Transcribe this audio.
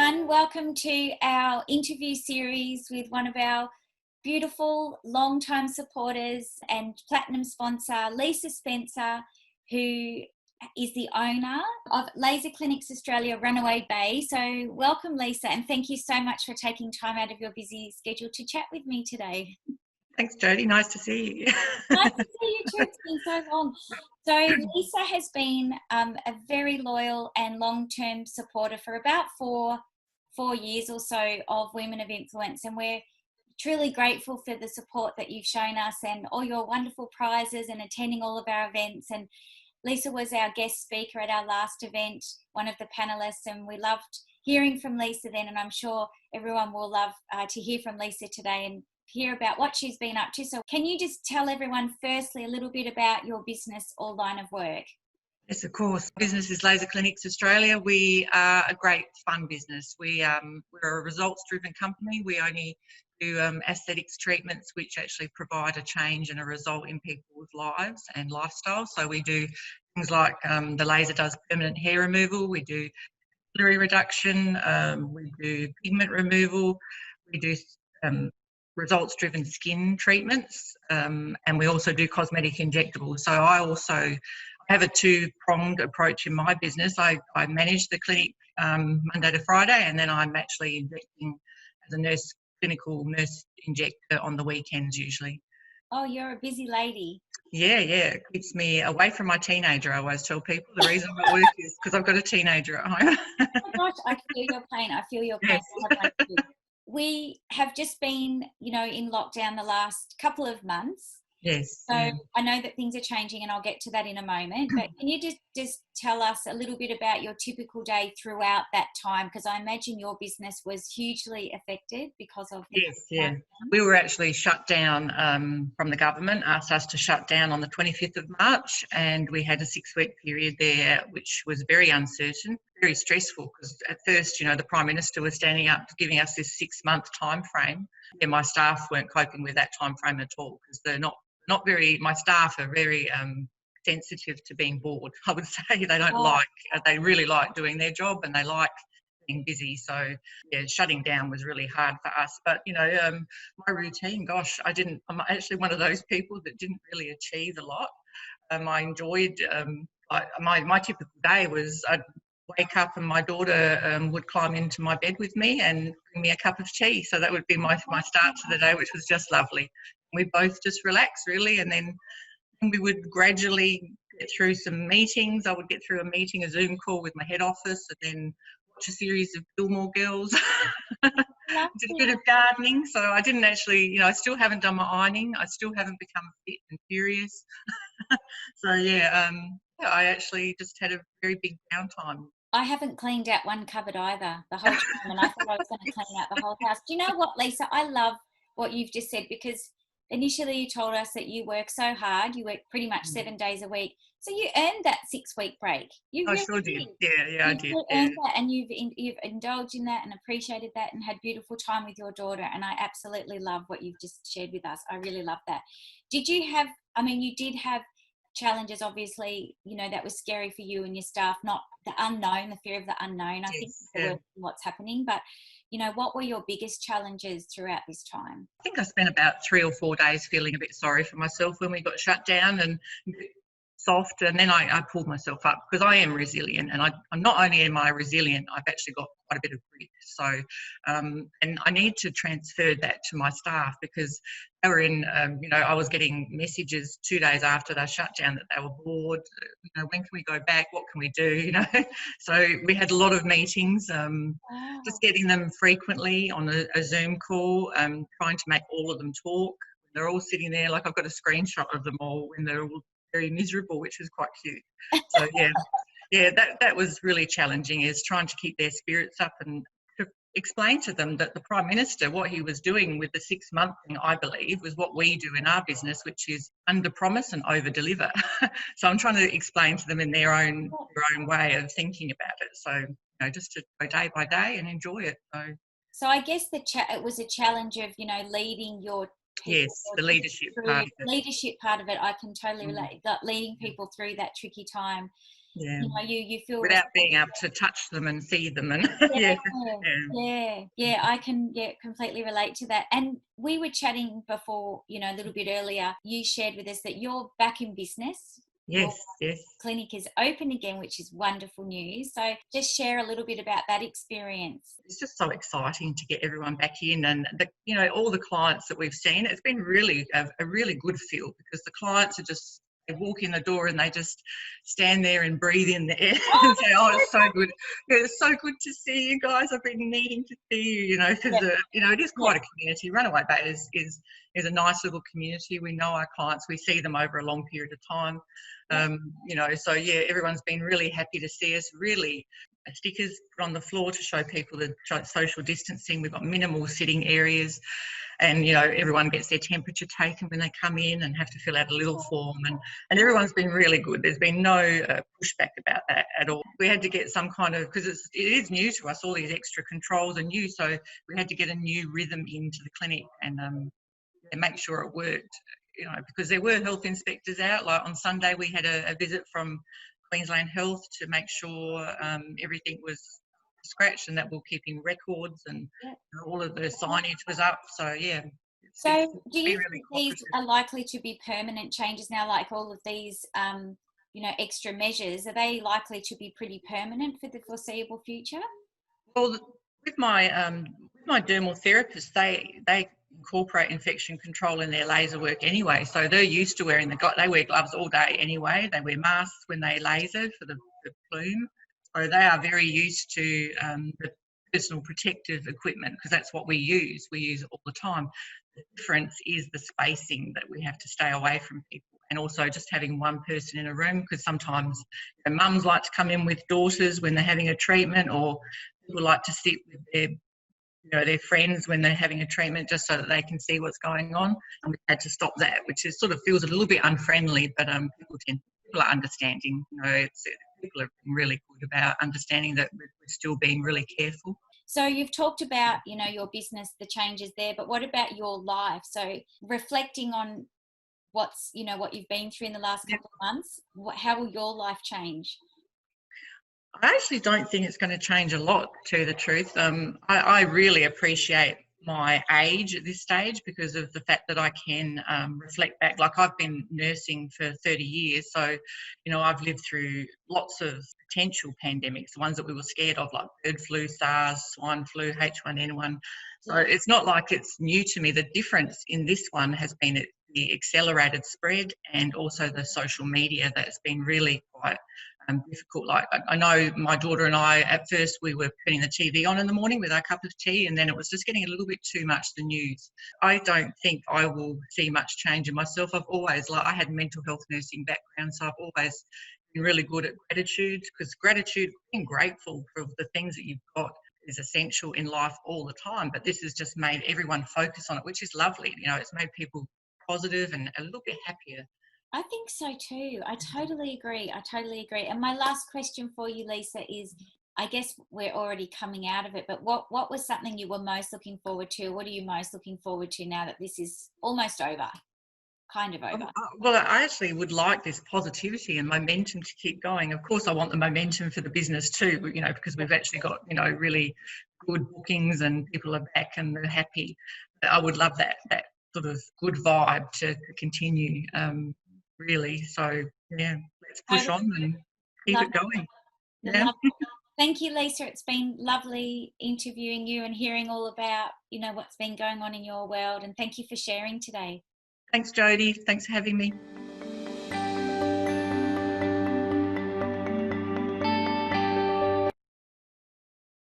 everyone. Welcome to our interview series with one of our beautiful long-time supporters and platinum sponsor, Lisa Spencer, who is the owner of Laser Clinics Australia, Runaway Bay. So welcome, Lisa, and thank you so much for taking time out of your busy schedule to chat with me today. Thanks, Jodie. Nice to see you. Nice to see you too. It's been so long. So Lisa has been a very loyal and long-term supporter for about four years or so of Women of Influence, and we're truly grateful for the support that you've shown us and all your wonderful prizes and attending all of our events. And Lisa was our guest speaker at our last event, one of the panelists, and we loved hearing from Lisa then, and I'm sure everyone will love to hear from Lisa today and hear about what she's been up to. So can you just tell everyone firstly a little bit about your business or line of work? Yes, of course. Business is Laser Clinics Australia. We are a great fun business. We're a results-driven company. We only do aesthetics treatments which actually provide a change and a result in people's lives and lifestyle. So we do things like the laser does permanent hair removal. We do calorie reduction. We do pigment removal. We do results-driven skin treatments, and we also do cosmetic injectables. So I have a two-pronged approach in my business. I manage the clinic Monday to Friday, and then I'm actually injecting as a clinical nurse injector on the weekends usually. Oh, you're a busy lady. Yeah, it keeps me away from my teenager. I always tell people the reason I work is because I've got a teenager at home. Oh my gosh, I feel your pain. I feel your pain. Yes. We have just been, in lockdown the last couple of months. Yes. So yeah. I know that things are changing, and I'll get to that in a moment. But can you just tell us a little bit about your typical day throughout that time? Because I imagine your business was hugely affected because of the Yes, yeah. We were actually shut down from the government, asked us to shut down on the 25th of March, and we had a 6-week period there, which was very uncertain, very stressful, because at first, the Prime Minister was standing up giving us this 6-month time frame, and my staff weren't coping with that time frame at all, because they're not very, my staff are very sensitive to being bored. I would say they really like doing their job and they like being busy. So yeah, shutting down was really hard for us. But my routine, gosh, I'm actually one of those people that didn't really achieve a lot. I enjoyed my typical day was I'd wake up and my daughter would climb into my bed with me and bring me a cup of tea. So that would be my start to the day, which was just lovely. We both just relax really, and then we would gradually get through some meetings. I would get through a Zoom call with my head office, and then watch a series of Gilmore Girls. Did a bit of gardening. So I didn't actually, I still haven't done my ironing. I still haven't become fit and furious. So I actually just had a very big downtime. I haven't cleaned out one cupboard either the whole time, and I thought I was going to clean out the whole house. Do you know what, Lisa? I love what you've just said, because initially you told us that you work so hard. You work pretty much 7 days a week. So you earned that 6-week break. You really sure did. Yeah, I did. You earned that, and you've indulged in that and appreciated that and had beautiful time with your daughter. And I absolutely love what you've just shared with us. I really love that. You did have challenges, obviously, that was scary for you and your staff, not the unknown, the fear of the unknown. I think what's happening, but what were your biggest challenges throughout this time? I think I spent about 3 or 4 days feeling a bit sorry for myself when we got shut down and soft, and then I pulled myself up, because I am resilient, and I'm not only am I resilient, I've actually got quite a bit of grit. So and I need to transfer that to my staff, because they were in I was getting messages 2 days after they shut down that they were bored. When can we go back, what can we do? So we had a lot of meetings, just getting them frequently on a Zoom call, trying to make all of them talk. They're all sitting there, like I've got a screenshot of them all when they're all very miserable, which was quite cute. So that was really challenging, is trying to keep their spirits up and to explain to them that the Prime Minister, what he was doing with the 6-month thing, I believe, was what we do in our business, which is under promise and over deliver. So I'm trying to explain to them in their own way of thinking about it. So just to go day by day and enjoy it. So I guess it was a challenge of leading your people Yes, the leadership through part of it. leadership part of it. I can totally Mm. relate that leading people through that tricky time. Yeah. You know, you feel Without being able to touch them and see them, and yeah, yeah, I can completely relate to that. And we were chatting before, you know, a little bit earlier. You shared with us that you're back in business. Your yes. clinic is open again, which is wonderful news. So just share a little bit about that experience. It's just so exciting to get everyone back in, and all the clients that we've seen. It's been really a really good feel, because the clients are just, they walk in the door and they just stand there and breathe in the air and say, "Oh, it's so good! It's so good to see you guys. I've been needing to see you." You know, because it is quite a community. Runaway Bay is a nice little community. We know our clients. We see them over a long period of time. So everyone's been really happy to see us. Really, stickers put on the floor to show people the social distancing. We've got minimal sitting areas, and everyone gets their temperature taken when they come in and have to fill out a little form, and everyone's been really good. There's been no pushback about that at all. We had to get some kind of, because it is new to us, all these extra controls are new, so we had to get a new rhythm into the clinic and make sure it worked. Because there were health inspectors out. Like on Sunday, we had a visit from Queensland Health to make sure everything was scratched and that we're keeping records, and all of the signage was up. So So do you really think these are likely to be permanent changes now, like all of these extra measures? Are they likely to be pretty permanent for the foreseeable future? Well, with my dermal therapists, they incorporate infection control in their laser work anyway. So they're used to wearing they wear gloves all day anyway. They wear masks when they laser for the plume. So they are very used to the personal protective equipment, because that's what we use. We use it all the time. The difference is the spacing, that we have to stay away from people, and also just having one person in a room, because sometimes mums like to come in with daughters when they're having a treatment, or people like to sit with their friends when they're having a treatment, just so that they can see what's going on. And we had to stop that, which is sort of feels a little bit unfriendly, but people are understanding. People are really good about understanding that we're still being really careful. So you've talked about, your business, the changes there, but what about your life? So reflecting on what you've been through in the last couple of months, how will your life change? I actually don't think it's going to change a lot, to tell you the truth. I really appreciate my age at this stage, because of the fact that I can reflect back. Like, I've been nursing for 30 years, so I've lived through lots of potential pandemics, the ones that we were scared of, like bird flu, SARS, swine flu, H1N1. So it's not like it's new to me. The difference in this one has been the accelerated spread, and also the social media that's been really quite difficult. Like, I know my daughter and I, at first, we were putting the TV on in the morning with our cup of tea, and then it was just getting a little bit too much, the news. I don't think I will see much change in myself. I've always, I had mental health nursing background, so I've always been really good at gratitude, because being grateful for the things that you've got is essential in life all the time. But this has just made everyone focus on it, which is lovely. It's made people positive and a little bit happier. I think so too. I totally agree. And my last question for you, Lisa, is, I guess we're already coming out of it, but what was something you were most looking forward to? What are you most looking forward to now that this is almost over? Kind of over. Well, I actually would like this positivity and momentum to keep going. Of course, I want the momentum for the business too, because we've actually got, really good bookings and people are back and they're happy. But I would love that sort of good vibe to continue. Really. So let's push on and keep it going. Yeah. Thank you, Lisa. It's been lovely interviewing you and hearing all about, what's been going on in your world. And thank you for sharing today. Thanks, Jodie. Thanks for having me.